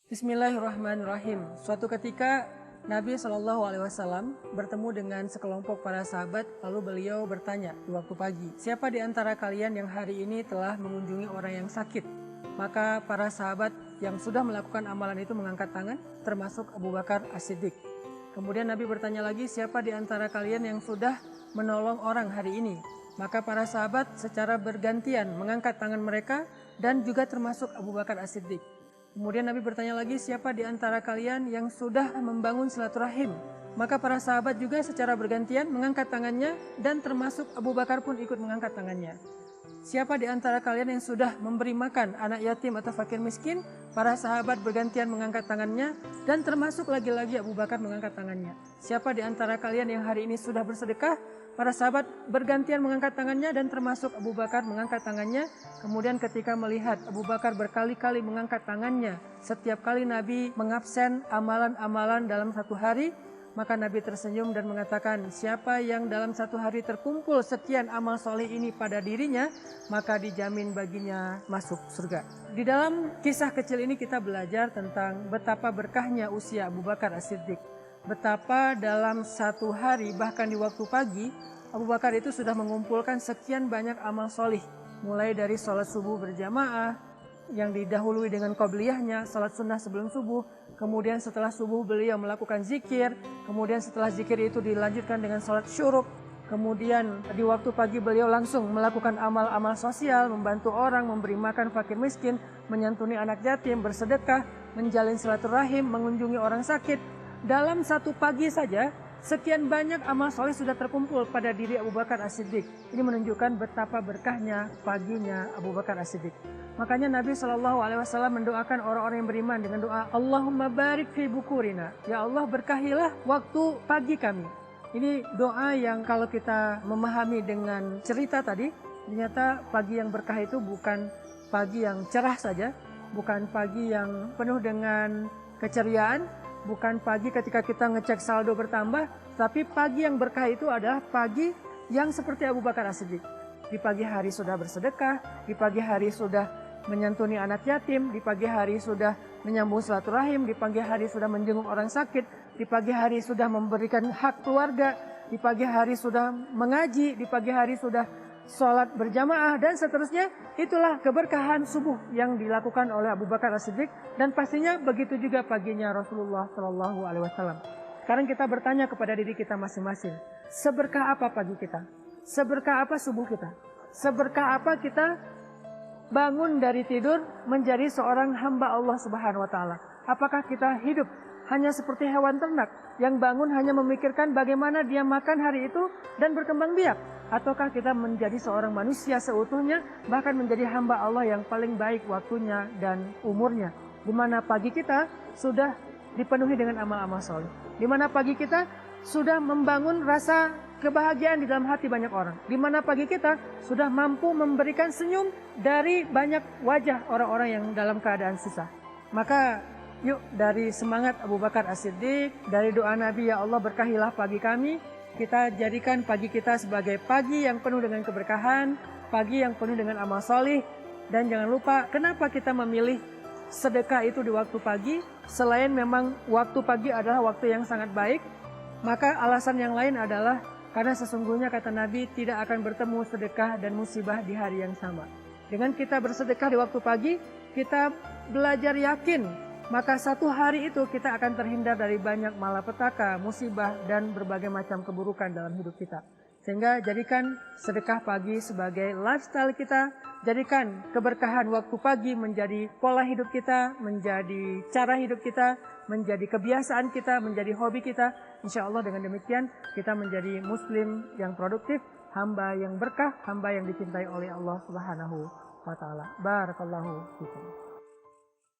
Bismillahirrahmanirrahim. Suatu ketika Nabi SAW bertemu dengan sekelompok para sahabat, lalu beliau bertanya di waktu pagi, "Siapa di antara kalian yang hari ini telah mengunjungi orang yang sakit?" Maka para sahabat yang sudah melakukan amalan itu mengangkat tangan, termasuk Abu Bakar As-Siddiq. Kemudian Nabi bertanya lagi, "Siapa di antara kalian yang sudah menolong orang hari ini?" Maka para sahabat secara bergantian mengangkat tangan mereka dan juga termasuk Abu Bakar As-Siddiq. Kemudian Nabi bertanya lagi, "Siapa di antara kalian yang sudah membangun silaturahim?" Maka para sahabat juga secara bergantian mengangkat tangannya dan termasuk Abu Bakar pun ikut mengangkat tangannya. "Siapa di antara kalian yang sudah memberi makan anak yatim atau fakir miskin?" Para sahabat bergantian mengangkat tangannya dan termasuk lagi-lagi Abu Bakar mengangkat tangannya. "Siapa di antara kalian yang hari ini sudah bersedekah?" Para sahabat bergantian mengangkat tangannya dan termasuk Abu Bakar mengangkat tangannya. Kemudian ketika melihat Abu Bakar berkali-kali mengangkat tangannya, setiap kali Nabi mengabsen amalan-amalan dalam satu hari, maka Nabi tersenyum dan mengatakan, "Siapa yang dalam satu hari terkumpul sekian amal soleh ini pada dirinya, maka dijamin baginya masuk surga." Di dalam kisah kecil ini kita belajar tentang betapa berkahnya usia Abu Bakar As-Siddiq. Betapa dalam satu hari, bahkan di waktu pagi, Abu Bakar itu sudah mengumpulkan sekian banyak amal solih. Mulai dari sholat subuh berjamaah, yang didahului dengan qobliyahnya, sholat sunnah sebelum subuh. Kemudian setelah subuh beliau melakukan zikir. Kemudian setelah zikir itu dilanjutkan dengan sholat syuruk. Kemudian di waktu pagi beliau langsung melakukan amal-amal sosial, membantu orang, memberi makan fakir miskin, menyantuni anak yatim, bersedekah, menjalin silaturahim, mengunjungi orang sakit. Dalam satu pagi saja, sekian banyak amal soleh sudah terkumpul pada diri Abu Bakar As-Siddiq. Ini menunjukkan betapa berkahnya paginya Abu Bakar As-Siddiq. Makanya Nabi SAW mendoakan orang-orang yang beriman dengan doa, "Allahumma barik fi bukurina." Ya Allah, berkahilah waktu pagi kami. Ini doa yang kalau kita memahami dengan cerita tadi, ternyata pagi yang berkah itu bukan pagi yang cerah saja, bukan pagi yang penuh dengan keceriaan, bukan pagi ketika kita ngecek saldo bertambah, tapi pagi yang berkah itu adalah pagi yang seperti Abu Bakar As-Siddiq. Di pagi hari sudah bersedekah, di pagi hari sudah menyantuni anak yatim, di pagi hari sudah menyambung silaturahim, di pagi hari sudah menjenguk orang sakit, di pagi hari sudah memberikan hak keluarga, di pagi hari sudah mengaji, di pagi hari sudah sholat berjamaah, dan seterusnya. Itulah keberkahan subuh yang dilakukan oleh Abu Bakar As-Siddiq, dan pastinya begitu juga paginya Rasulullah SAW. Sekarang kita bertanya kepada diri kita masing-masing, seberkah apa pagi kita? Seberkah apa subuh kita? Seberkah apa kita bangun dari tidur menjadi seorang hamba Allah Subhanahu wa Ta'ala? Apakah kita hidup hanya seperti hewan ternak yang bangun hanya memikirkan bagaimana dia makan hari itu dan berkembang biak? Ataukah kita menjadi seorang manusia seutuhnya, bahkan menjadi hamba Allah yang paling baik waktunya dan umurnya, di mana pagi kita sudah dipenuhi dengan amal-amal soleh, di mana pagi kita sudah membangun rasa kebahagiaan di dalam hati banyak orang, di mana pagi kita sudah mampu memberikan senyum dari banyak wajah orang-orang yang dalam keadaan susah. Maka yuk, dari semangat Abu Bakar As-Siddiq, dari doa Nabi, "Ya Allah, berkahilah pagi kami," kita jadikan pagi kita sebagai pagi yang penuh dengan keberkahan, pagi yang penuh dengan amal solih. Dan jangan lupa, kenapa kita memilih sedekah itu di waktu pagi? Selain memang waktu pagi adalah waktu yang sangat baik, maka alasan yang lain adalah karena sesungguhnya kata Nabi, tidak akan bertemu sedekah dan musibah di hari yang sama. Dengan kita bersedekah di waktu pagi, kita belajar yakin, maka satu hari itu kita akan terhindar dari banyak malapetaka, musibah, dan berbagai macam keburukan dalam hidup kita. Sehingga jadikan sedekah pagi sebagai lifestyle kita, jadikan keberkahan waktu pagi menjadi pola hidup kita, menjadi cara hidup kita, menjadi kebiasaan kita, menjadi hobi kita. Insya Allah dengan demikian kita menjadi muslim yang produktif, hamba yang berkah, hamba yang dicintai oleh Allah Subhanahu wa Ta'ala. Barakallahu fikum.